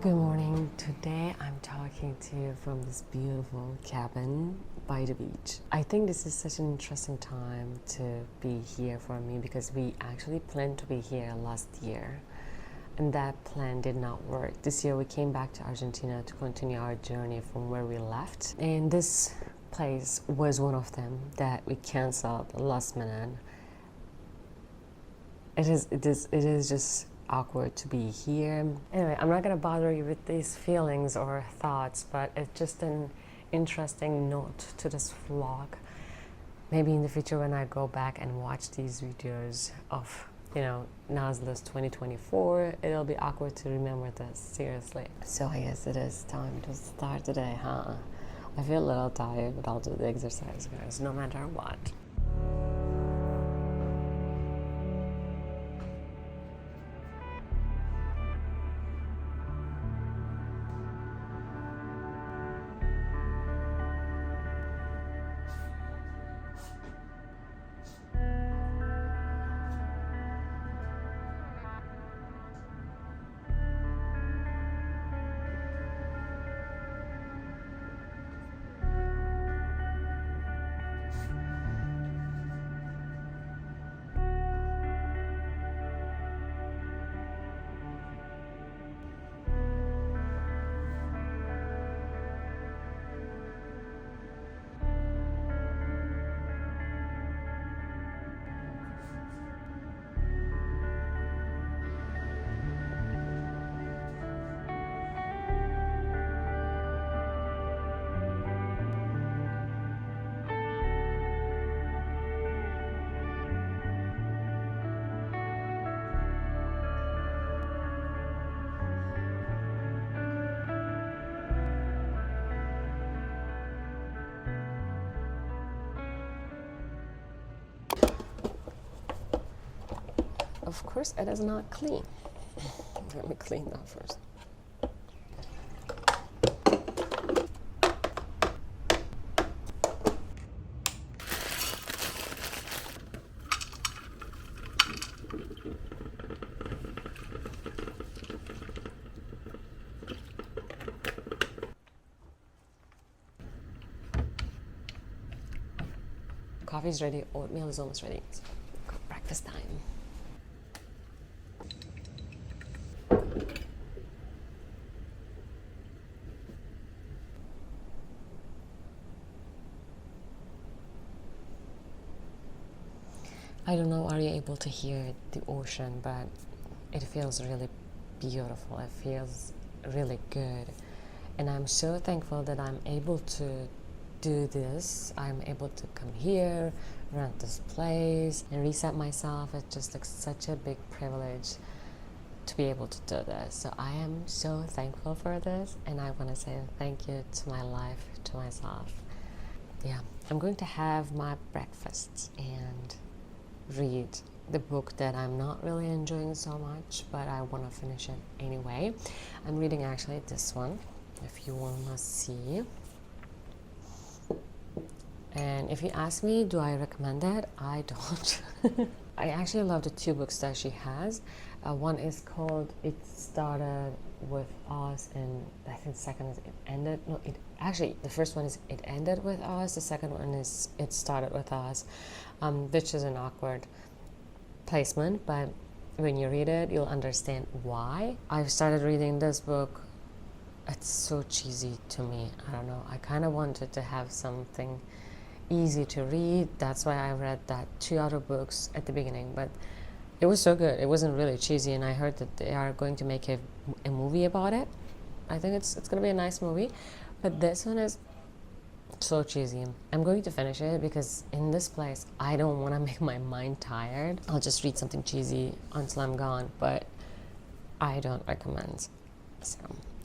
Good morning. Today I'm talking to you from this beautiful cabin by the beach. I think this is such an interesting time to be here for me because we actually planned to be here last year and that plan did not work. This year we came back to Argentina to continue our journey from where we left, and this place was one of them that we canceled last minute. It is just awkward to be here. Anyway, I'm not gonna bother you with these feelings or thoughts, but it's just an interesting note to this vlog. Maybe in the future when I go back and watch these videos of, Nazla's 2024, it'll be awkward to remember this, seriously. So I guess it is time to start today, huh? I feel a little tired, but I'll do the exercise, guys, no matter what. Of course, it is not clean. Let me clean that first. Coffee's ready, oatmeal is almost ready. So, breakfast time. I don't know, are you able to hear the ocean, but it feels really beautiful. It feels really good. And I'm so thankful that I'm able to do this. I'm able to come here, rent this place, and reset myself. It's just like such a big privilege to be able to do this. So I am so thankful for this, and I want to say thank you to my life, to myself. Yeah, I'm going to have my breakfast and read the book that I'm not really enjoying so much, but I want to finish it anyway. I'm reading actually this one, if you want to see. And if you ask me, do I recommend it? I don't. I actually love the two books that she has. One is called It Started With Us, and I think the second is It Ended. No, the first one is It Ended With Us. The second one is It Started With Us, which is an awkward placement, but when you read it, you'll understand why. I've started reading this book. It's so cheesy to me. I don't know. I kind of wanted to have something easy to read. That's why I read that two other books at the beginning, but it was so good. It wasn't really cheesy, and I heard that they are going to make a movie about it. I think it's going to be a nice movie, but this one is so cheesy. I'm going to finish it because in this place I don't want to make my mind tired. I'll just read something cheesy until I'm gone, but I don't recommend. So,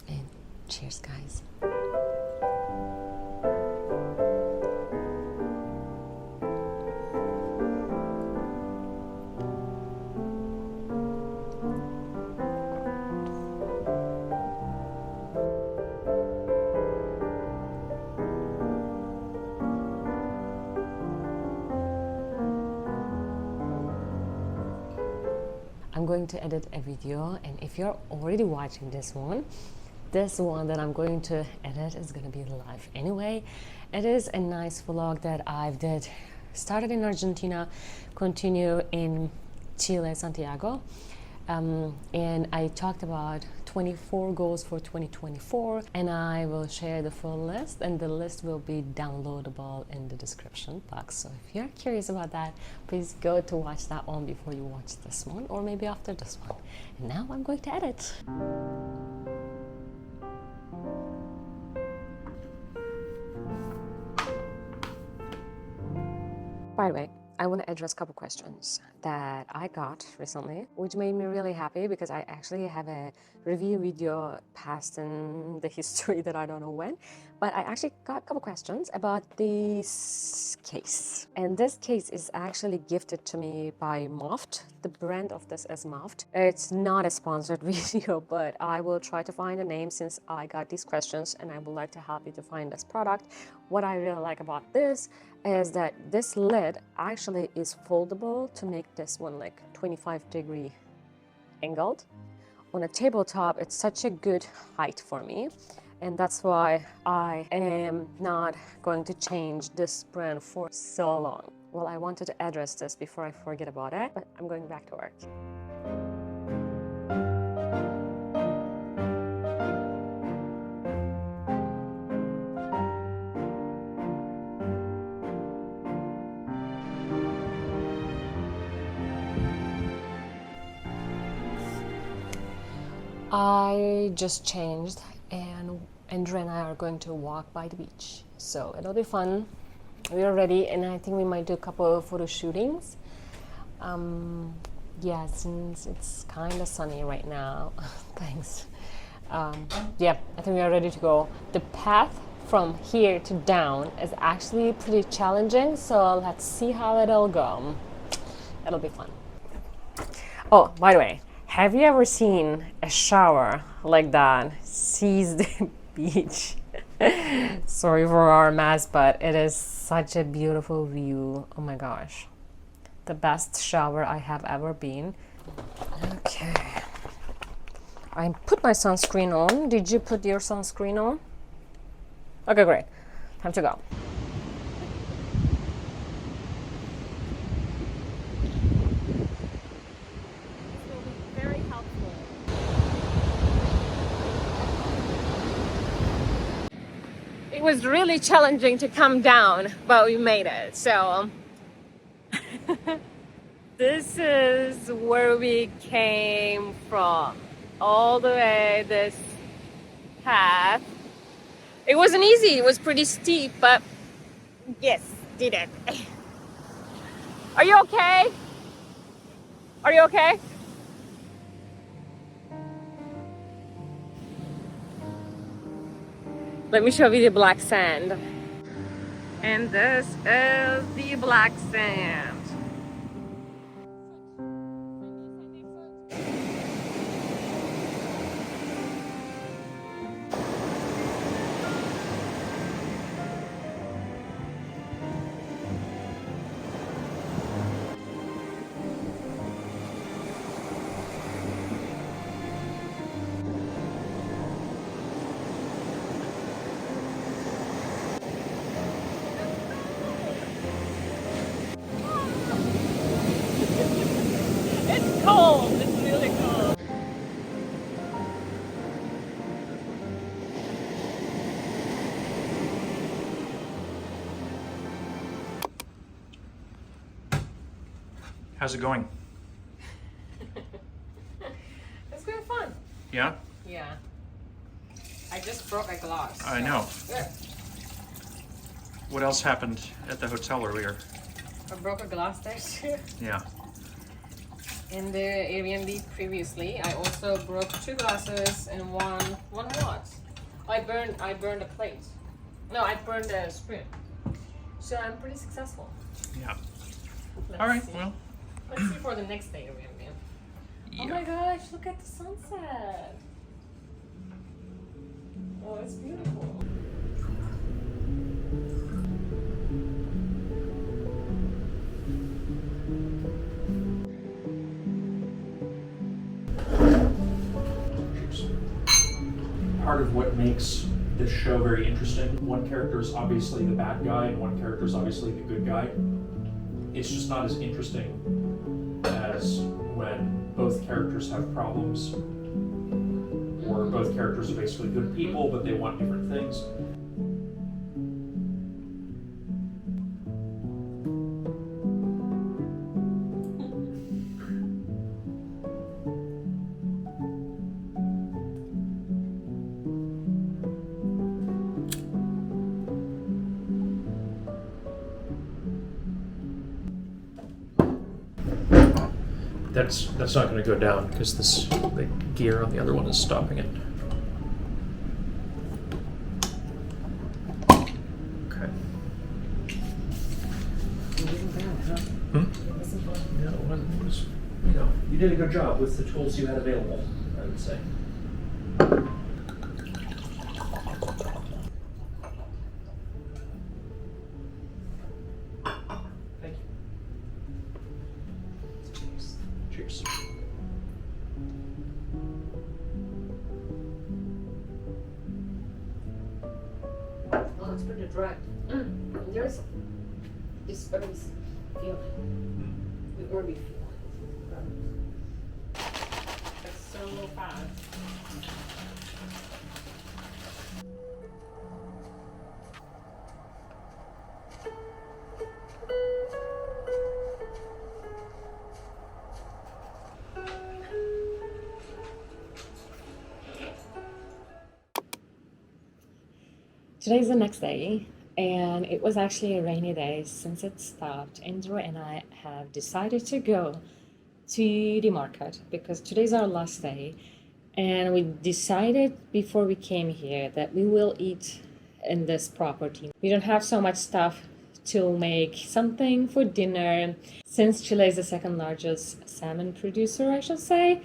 and cheers, guys. I'm going to edit a video, and if you're already watching this one, this one that I'm going to edit is going to be live anyway. It is a nice vlog that I've did. Started in Argentina, continue in Chile, Santiago. And I talked about 24 goals for 2024, and I will share the full list, and the list will be downloadable in the description box. So if you're curious about that, please go to watch that one before you watch this one, or maybe after this one. And now I'm going to edit. By the way, I want to address a couple questions that I got recently, which made me really happy because I actually have a review video past in the history that I don't know when, but I actually got a couple questions about this case. And this case is actually gifted to me by Moft. The brand of this is Moft. It's not a sponsored video, but I will try to find a name since I got these questions, and I would like to help you to find this product. What I really like about this is that this lid actually is foldable to make this one like 25-degree angled. On a tabletop, it's such a good height for me, and that's why I am not going to change this brand for so long. Well, I wanted to address this before I forget about it, but I'm going back to work. I just changed, and Andrea and I are going to walk by the beach, so it'll be fun. We are ready, and I think we might do a couple of photo shootings. Yeah, since it's kind of sunny right now. Thanks. Yeah, I think we are ready to go. The path from here to down is actually pretty challenging, so let's see how it'll go. It'll be fun. Oh, by the way, have you ever seen a shower like that sees the beach? Sorry for our mess, but it is such a beautiful view. Oh my gosh. The best shower I have ever been. Okay. I put my sunscreen on. Did you put your sunscreen on? Okay, great. Time to go. It was really challenging to come down, but we made it. So this is where we came from, all the way this path. It wasn't easy, it was pretty steep, but yes, did it. Are you okay? Are you okay? Let me show you the black sand. And this is the black sand. It's cold, it's really cold. How's it going? It's been fun. Yeah? Yeah. I just broke a glass. I know. Good. What else happened at the hotel earlier? I broke a glass there. Yeah. In the Airbnb previously, I also broke 2 glasses and one what? I burned a plate. No, I burned a spoon. So I'm pretty successful. Yeah. Let's All right, see. well. Let's see for the next day Airbnb. Yeah. Oh my gosh, look at the sunset. Oh, it's beautiful. part of what makes this show very interesting. One character is obviously the bad guy, and one character is obviously the good guy. It's just not as interesting as when both characters have problems, or both characters are basically good people, but they want different things. That's not going to go down because the gear on the other one is stopping it. Okay. Yeah, it was, you did a good job with the tools you had available, I would say. Thank you. Cheers. Oh, it's pretty dry. There's this early feeling. The early feeling. It's so fast. Today's the next day, and it was actually a rainy day since it stopped. Andrew and I have decided to go to the market because today's our last day, and we decided before we came here that we will eat in this property. We don't have so much stuff to make something for dinner. Since Chile is the second largest salmon producer, I should say,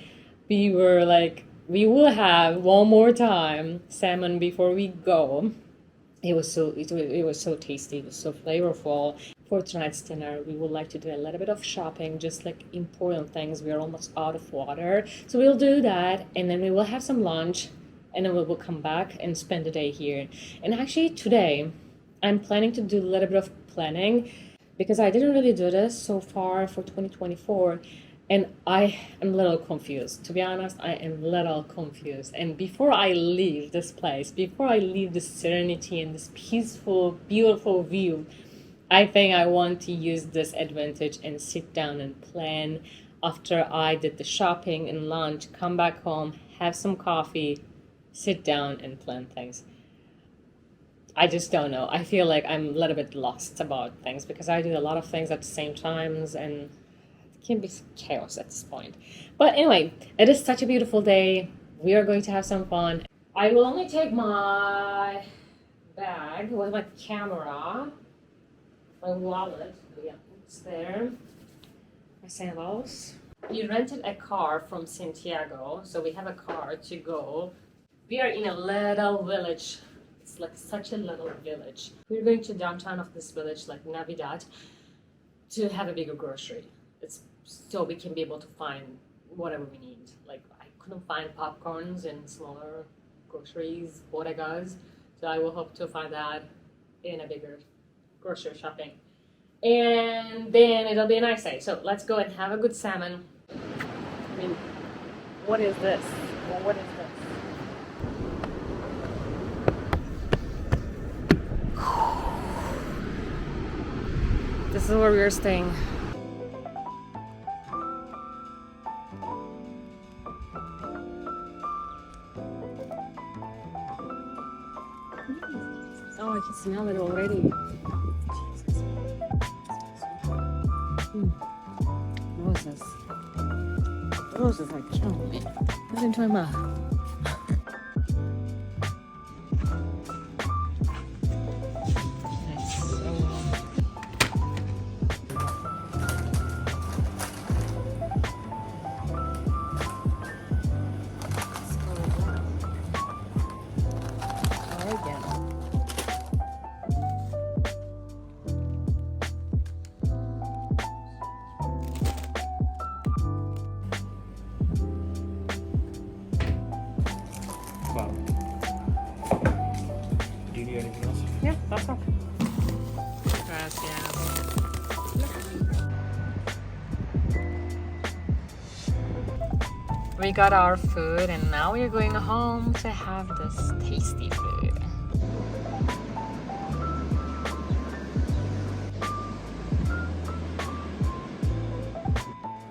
we were like, we will have one more time salmon before we go. It was so tasty, it was so flavorful. For tonight's dinner, we would like to do a little bit of shopping, just like important things. We are almost out of water. So we'll do that, and then we will have some lunch, and then we will come back and spend the day here. And actually today, I'm planning to do a little bit of planning because I didn't really do this so far for 2024. And I am a little confused. To be honest, I am a little confused. And before I leave this place, before I leave this serenity and this peaceful, beautiful view, I think I want to use this advantage and sit down and plan after I did the shopping and lunch, come back home, have some coffee, sit down and plan things. I just don't know. I feel like I'm a little bit lost about things because I do a lot of things at the same times, and can be chaos at this point. But anyway, it is such a beautiful day. We are going to have some fun. I will only take my bag with my camera, my wallet, yeah, it's there, my sandals. We rented a car from Santiago, so we have a car to go. We are in a little village. It's like such a little village. We're going to downtown of this village, like Navidad, to have a bigger grocery. It's so we can be able to find whatever we need. Like, I couldn't find popcorns in smaller groceries, bodegas, so I will hope to find that in a bigger grocery shopping. And then it'll be a nice day. So let's go and have a good salmon. I mean, what is this? Well, what is this? This is where we are staying. Oh, I can smell it already. Jesus. Roses. Roses are killing me. Listen to my mouth. Yeah, that's all. Gracias. We got our food and now we're going home to have this tasty food.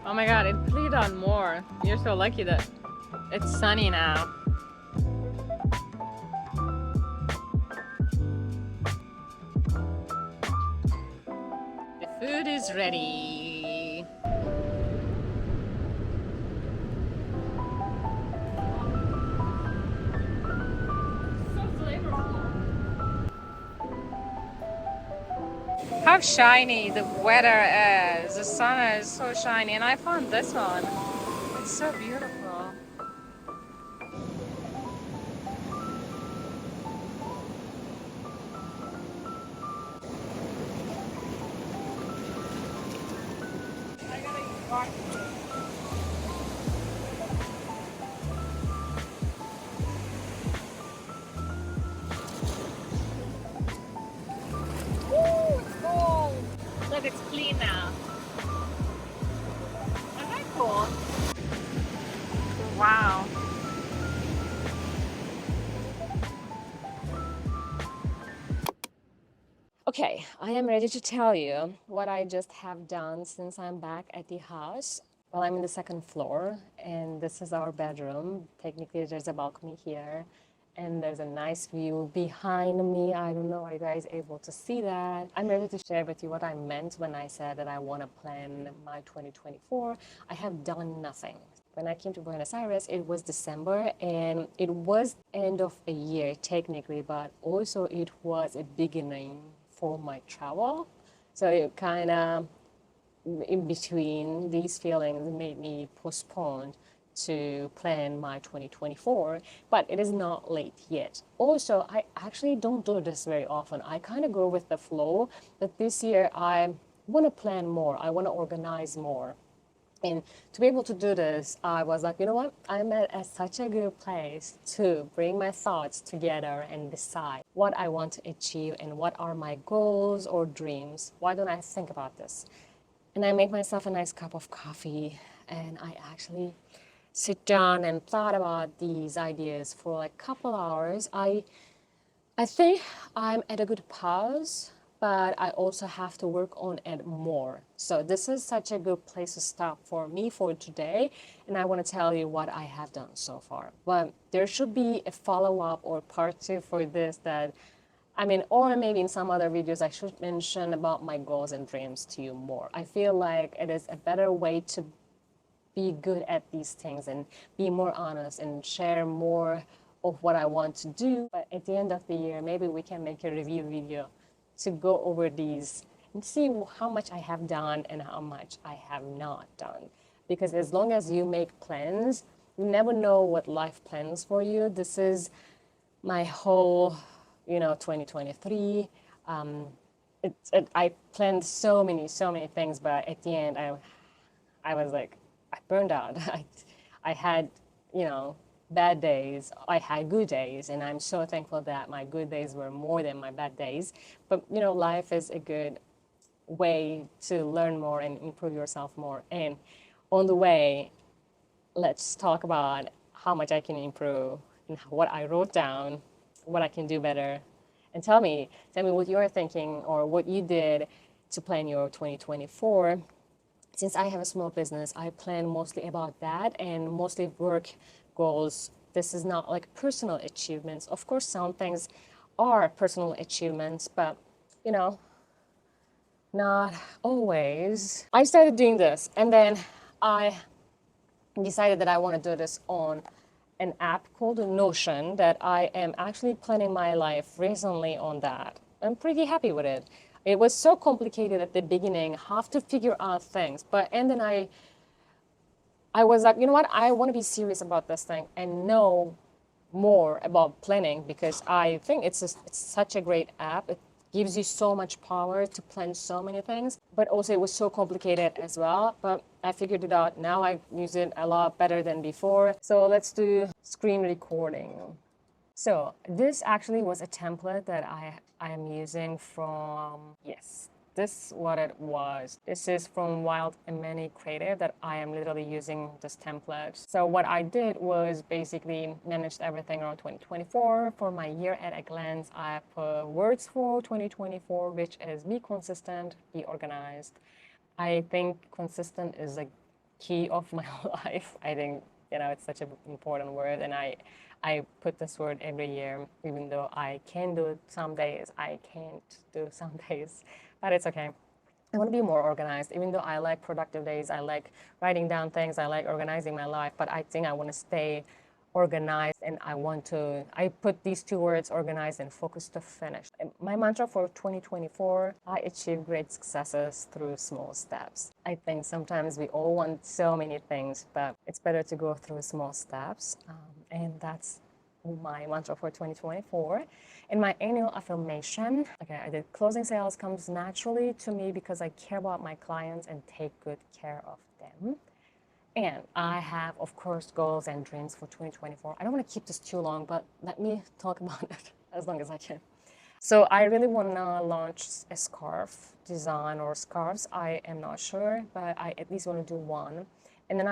Oh my god, it cleared on more. You're so lucky that it's sunny now. The food is ready. How shiny the weather is. The sun is so shiny, and I found this one. It's so beautiful. I gotta walk. Woo, it's cold. Look, it's clean now. Isn't that cool? Wow. Okay, I am ready to tell you what I just have done since I'm back at the house. Well, I'm in the second floor, and this is our bedroom. Technically, there's a balcony here, and there's a nice view behind me. I don't know, are you guys able to see that? I'm ready to share with you what I meant when I said that I want to plan my 2024. I have done nothing. When I came to Buenos Aires, it was December, and it was end of a year technically, but also it was a beginning for my travel. So it kind of, in between, these feelings made me postpone to plan my 2024, but it is not late yet. Also, I actually don't do this very often. I kind of go with the flow, but this year I want to plan more. I want to organize more. And to be able to do this, I was like, you know what? I'm at such a good place to bring my thoughts together and decide what I want to achieve and what are my goals or dreams. Why don't I think about this? And I made myself a nice cup of coffee, and I actually sit down and thought about these ideas for like a couple hours. I think I'm at a good pause, but I also have to work on it more. So this is such a good place to stop for me for today, and I want to tell you what I have done so far. But there should be a follow-up or part two for this that, I mean, or maybe in some other videos I should mention about my goals and dreams to you more. I feel like it is a better way to be good at these things and be more honest and share more of what I want to do. But at the end of the year, maybe we can make a review video to go over these and see how much I have done and how much I have not done. Because as long as you make plans, you never know what life plans for you. This is my whole, 2023. I planned so many things, but at the end, I was like, I burned out. I had, bad days. I had good days, and I'm so thankful that my good days were more than my bad days. But, life is a good way to learn more and improve yourself more. And on the way, let's talk about how much I can improve and what I wrote down, what I can do better. And tell me what you're thinking or what you did to plan your 2024. Since I have a small business, I plan mostly about that and mostly work goals. This is not like personal achievements. Of course, some things are personal achievements, but not always. I started doing this, and then I decided that I want to do this on an app called Notion that I am actually planning my life recently on that. I'm pretty happy with it. It was so complicated at the beginning, have to figure out things. And then I was like, you know what? I want to be serious about this thing and know more about planning because I think it's such a great app. It gives you so much power to plan so many things, but also it was so complicated as well. But I figured it out. Now I use it a lot better than before. So let's do screen recording. So this actually was a template that I am using from, yes, this is what it was. This is from Wild and Many Creative that I am literally using this template. So what I did was basically managed everything around 2024. For my year at a glance, I put words for 2024, which is be consistent, be organized. I think consistent is a key of my life. I think, it's such an important word, and I put this word every year, even though I can do it some days, I can't do some days, but it's okay. I want to be more organized, even though I like productive days, I like writing down things, I like organizing my life, but I think I want to stay organized, and I put these two words, organized and focused, to finish. And my mantra for 2024, I achieve great successes through small steps. I think sometimes we all want so many things, but it's better to go through small steps. And that's my mantra for 2024. In my annual affirmation, okay, I did closing sales comes naturally to me because I care about my clients and take good care of them. And I have, of course, goals and dreams for 2024. I don't want to keep this too long, but let me talk about it as long as I can. So I really want to launch a scarf design or scarves. I am not sure, but I at least want to do one. And then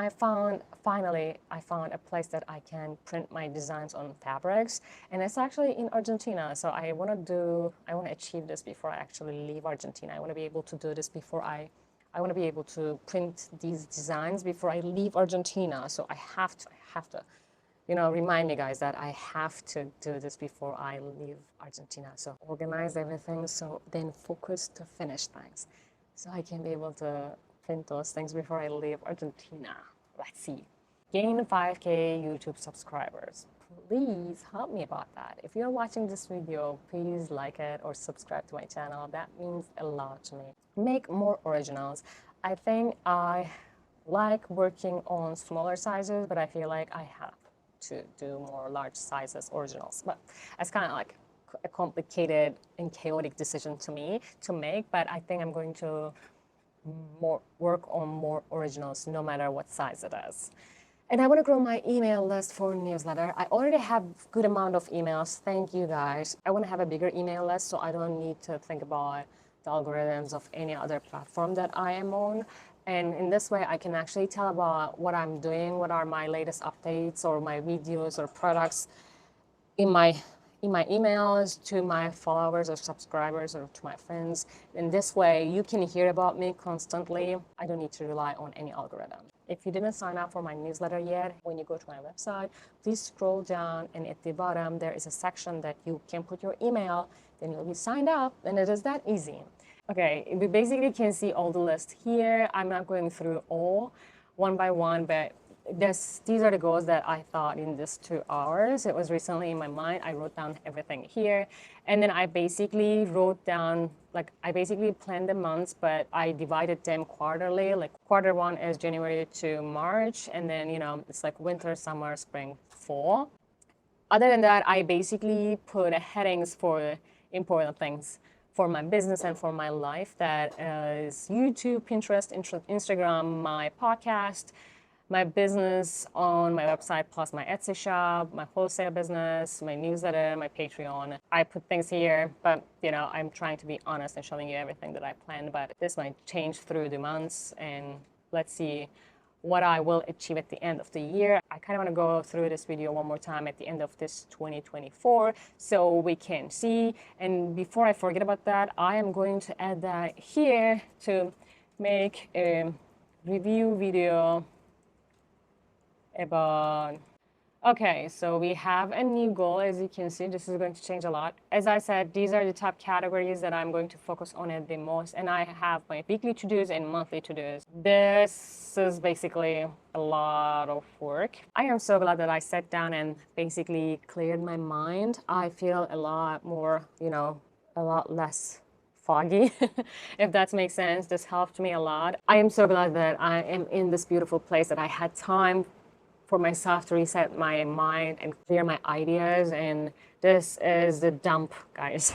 finally, I found a place that I can print my designs on fabrics. And it's actually in Argentina. So I want to achieve this before I actually leave Argentina. I want to be able to do this before I want to be able to print these designs before I leave Argentina. So I have to, remind me, guys, that I have to do this before I leave Argentina. So organize everything, so then focus to finish things. So I can be able to print those things before I leave Argentina. Let's see. Gain 5K YouTube subscribers. Please help me about that. If you're watching this video, please like it or subscribe to my channel. That means a lot to me. Make more originals. I think I like working on smaller sizes, but I feel like I have to do more large sizes originals. But it's kind of like a complicated and chaotic decision to me to make, but I think I'm going to work on more originals no matter what size it is. And I want to grow my email list for newsletter. I already have good amount of emails. Thank you, guys. I want to have a bigger email list so I don't need to think about the algorithms of any other platform that I am on. And in this way, I can actually tell about what I'm doing, what are my latest updates or my videos or products in my emails to my followers or subscribers or to my friends. In this way, you can hear about me constantly. I don't need to rely on any algorithm. If you didn't sign up for my newsletter yet, when you go to my website, please scroll down, and at the bottom, there is a section that you can put your email, then you'll be signed up, and it is that easy. Okay, we basically can see all the list here. I'm not going through all one by one, but these are the goals that I thought in this 2 hours. It was recently in my mind. I wrote down everything here. And then I basically wrote down, I basically planned the months, but I divided them quarterly. Like quarter one is January to March. And then, it's like winter, summer, spring, fall. Other than that, I basically put headings for important things for my business and for my life. That is YouTube, Pinterest, Instagram, my podcast, my business on my website, plus my Etsy shop, my wholesale business, my newsletter, my Patreon. I put things here, but I'm trying to be honest and showing you everything that I planned, but this might change through the months, and let's see what I will achieve at the end of the year. I kind of want to go through this video one more time at the end of this 2024 so we can see. And before I forget about that, I am going to add that here to make a review video about, okay, so we have a new goal. As you can see, this is going to change a lot. As I said, these are the top categories that I'm going to focus on it the most, and I have my weekly to-dos and monthly to-dos. This is basically a lot of work. I am so glad that I sat down and basically cleared my mind. I feel a lot more, a lot less foggy, if that makes sense. This helped me a lot. I am so glad that I am in this beautiful place, that I had time for myself to reset my mind and clear my ideas. And this is the dump, guys.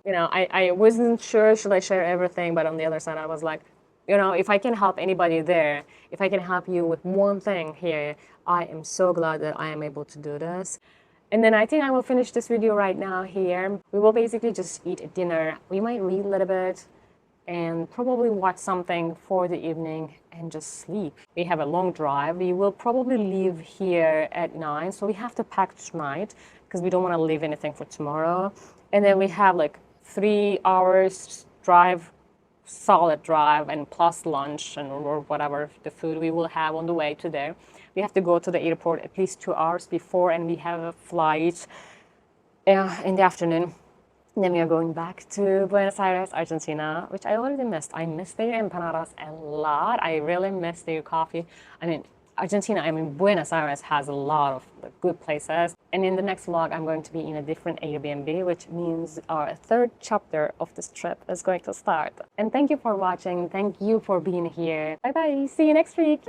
I wasn't sure, should I share everything? But on the other side, I was like, if I can help anybody there, if I can help you with one thing here, I am so glad that I am able to do this. And then I think I will finish this video right now here. We will basically just eat dinner. We might read a little bit and probably watch something for the evening and just sleep. We have a long drive. We will probably leave here at 9, so we have to pack tonight because we don't want to leave anything for tomorrow. And then we have like 3 hours drive, solid drive, and plus lunch and or whatever the food we will have on the way to there. We have to go to the airport at least 2 hours before, and we have a flight in the afternoon. And then we are going back to Buenos Aires, Argentina, which I already missed. I miss their empanadas a lot. I really miss their coffee. I mean, Buenos Aires has a lot of good places. And in the next vlog, I'm going to be in a different Airbnb, which means our 3rd chapter of this trip is going to start. And thank you for watching. Thank you for being here. Bye bye. See you next week.